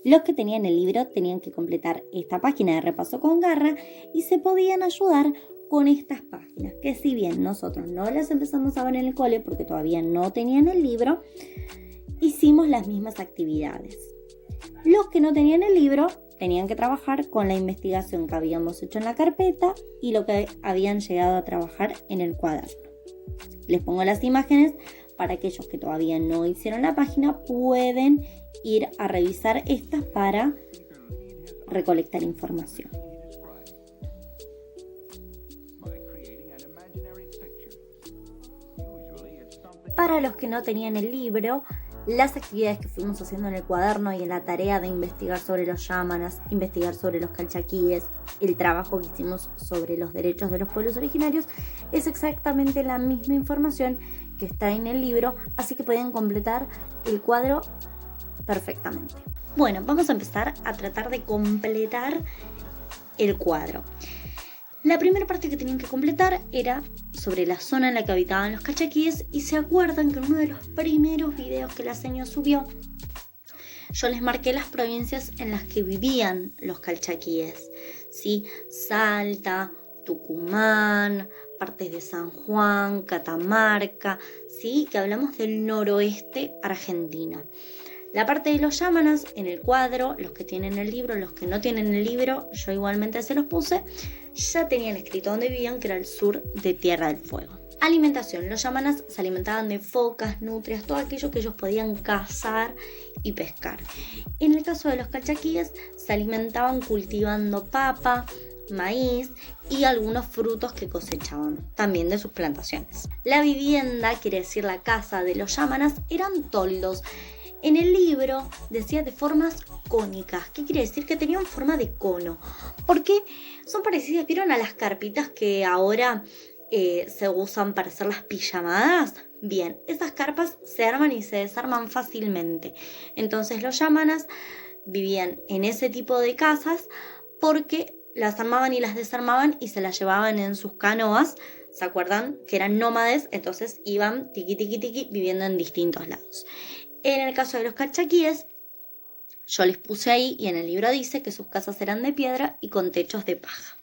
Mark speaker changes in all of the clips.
Speaker 1: Los que tenían el libro tenían que completar esta página de repaso con garra y se podían ayudar con estas páginas, que si bien nosotros no las empezamos a ver en el cole porque todavía no tenían el libro, hicimos las mismas actividades. Los que no tenían el libro tenían que trabajar con la investigación que habíamos hecho en la carpeta y lo que habían llegado a trabajar en el cuaderno. Les pongo las imágenes para aquellos que todavía no hicieron la página, pueden ir a revisar estas para recolectar información. Para los que no tenían el libro, las actividades que fuimos haciendo en el cuaderno y en la tarea de investigar sobre los yámanas, investigar sobre los calchaquíes, el trabajo que hicimos sobre los derechos de los pueblos originarios, es exactamente la misma información que está en el libro, así que pueden completar el cuadro perfectamente. Bueno, vamos a empezar a tratar de completar el cuadro. La primera parte que tenían que completar era sobre la zona en la que habitaban los calchaquíes, y se acuerdan que en uno de los primeros videos que la seño subió, yo les marqué las provincias en las que vivían los calchaquíes, ¿sí? Salta, Tucumán, partes de San Juan, Catamarca, ¿sí? Que hablamos del noroeste argentino. La parte de los yámanas en el cuadro, los que tienen el libro, los que no tienen el libro, yo igualmente se los puse, ya tenían escrito dónde vivían, que era el sur de Tierra del Fuego. Alimentación. Los yámanas se alimentaban de focas, nutrias, todo aquello que ellos podían cazar y pescar. En el caso de los calchaquíes, se alimentaban cultivando papa, maíz y algunos frutos que cosechaban, también de sus plantaciones. La vivienda, quiere decir la casa de los yámanas, eran toldos. En el libro decía de formas cónicas. ¿Qué quiere decir? Que tenían forma de cono. Porque son parecidas, ¿vieron a las carpitas que ahora se usan para hacer las pijamadas? Bien, esas carpas se arman y se desarman fácilmente. Entonces los yámanas vivían en ese tipo de casas porque las armaban y las desarmaban y se las llevaban en sus canoas. ¿Se acuerdan? Que eran nómades, entonces iban tiqui tiqui tiqui viviendo en distintos lados. En el caso de los calchaquíes, yo les puse ahí y en el libro dice que sus casas eran de piedra y con techos de paja.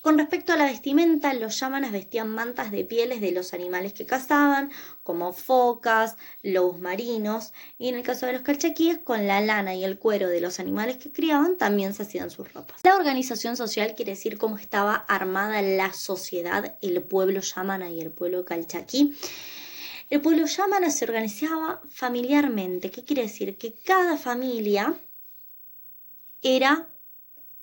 Speaker 1: Con respecto a la vestimenta, los yámanas vestían mantas de pieles de los animales que cazaban, como focas, lobos marinos, y en el caso de los calchaquíes, con la lana y el cuero de los animales que criaban, también se hacían sus ropas. La organización social quiere decir cómo estaba armada la sociedad, el pueblo yámana y el pueblo calchaquí. El pueblo yámana se organizaba familiarmente. ¿Qué quiere decir? Que cada familia era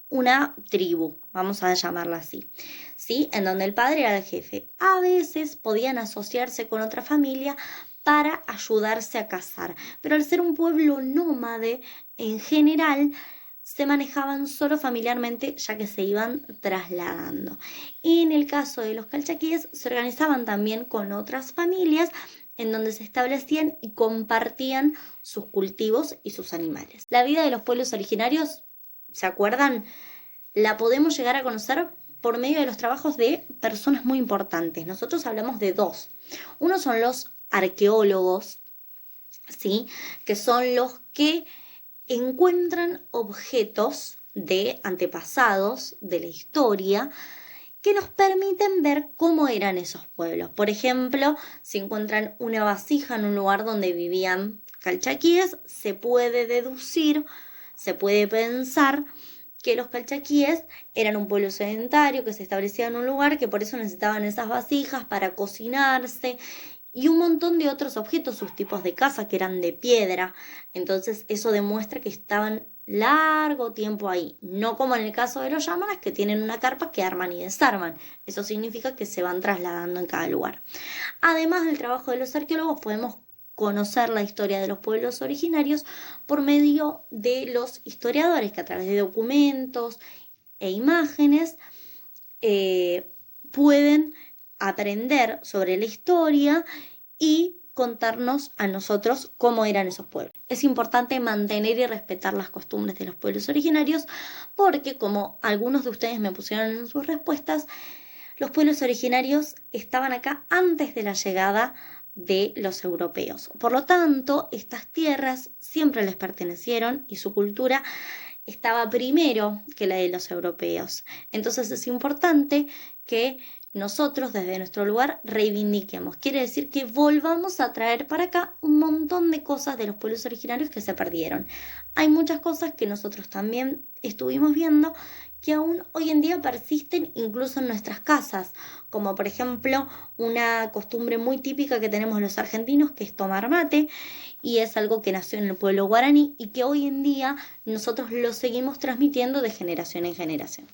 Speaker 1: una tribu, vamos a llamarla así, ¿sí? En donde el padre era el jefe. A veces podían asociarse con otra familia para ayudarse a cazar, pero al ser un pueblo nómade, en general, se manejaban solo familiarmente, ya que se iban trasladando. Y en el caso de los calchaquíes, se organizaban también con otras familias en donde se establecían y compartían sus cultivos y sus animales. La vida de los pueblos originarios, ¿se acuerdan? La podemos llegar a conocer por medio de los trabajos de personas muy importantes. Nosotros hablamos de dos. Uno son los arqueólogos, ¿sí? Que son los que encuentran objetos de antepasados de la historia que nos permiten ver cómo eran esos pueblos. Por ejemplo, si encuentran una vasija en un lugar donde vivían calchaquíes, se puede deducir, se puede pensar que los calchaquíes eran un pueblo sedentario que se establecía en un lugar, que por eso necesitaban esas vasijas para cocinarse y un montón de otros objetos, sus tipos de casa que eran de piedra. Entonces eso demuestra que estaban largo tiempo ahí, no como en el caso de los yámanas, que tienen una carpa que arman y desarman. Eso significa que se van trasladando en cada lugar. Además del trabajo de los arqueólogos, podemos conocer la historia de los pueblos originarios por medio de los historiadores, que a través de documentos e imágenes pueden aprender sobre la historia y contarnos a nosotros cómo eran esos pueblos. Es importante mantener y respetar las costumbres de los pueblos originarios porque, como algunos de ustedes me pusieron en sus respuestas, los pueblos originarios estaban acá antes de la llegada de los europeos. Por lo tanto, estas tierras siempre les pertenecieron y su cultura estaba primero que la de los europeos. Entonces es importante que nosotros desde nuestro lugar reivindiquemos. Quiere decir que volvamos a traer para acá un montón de cosas de los pueblos originarios que se perdieron. Hay muchas cosas que nosotros también estuvimos viendo que aún hoy en día persisten incluso en nuestras casas, como por ejemplo una costumbre muy típica que tenemos los argentinos, que es tomar mate, y es algo que nació en el pueblo guaraní y que hoy en día nosotros lo seguimos transmitiendo de generación en generación.